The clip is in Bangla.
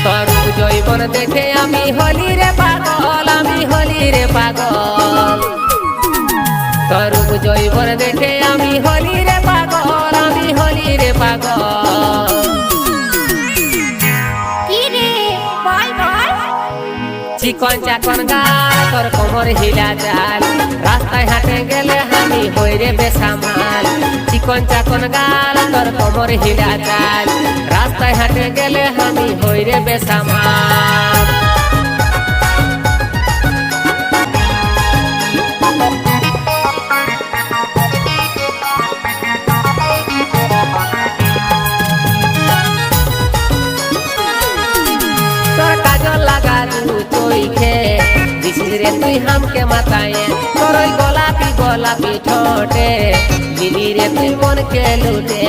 তোর জৈবন দেখে আমি হলি রে পাগল, আমি হলি রে পাগল। তোর জৈবন দেখে আমি হলি রে পাগল, আমি হলি রে পাগল। চিকন চাকন গাল তোর কোমর হিলা চাল, রাস্তায় হাঁটে গেলে আমি হই রে বেসামাল। চিকন চাকন গাল তোর কোমর হিলা চাল, রাস্তায় হাঁটে গেলে আমি হই রে বেসামাল। তোর কাজল লাগা দু চোখে দিছিস রে তুই হামকে মাথায়, তোর ওই গোলাপি গোলাপি ঠোঁটে দিলি রে তুই মনকে লুটে।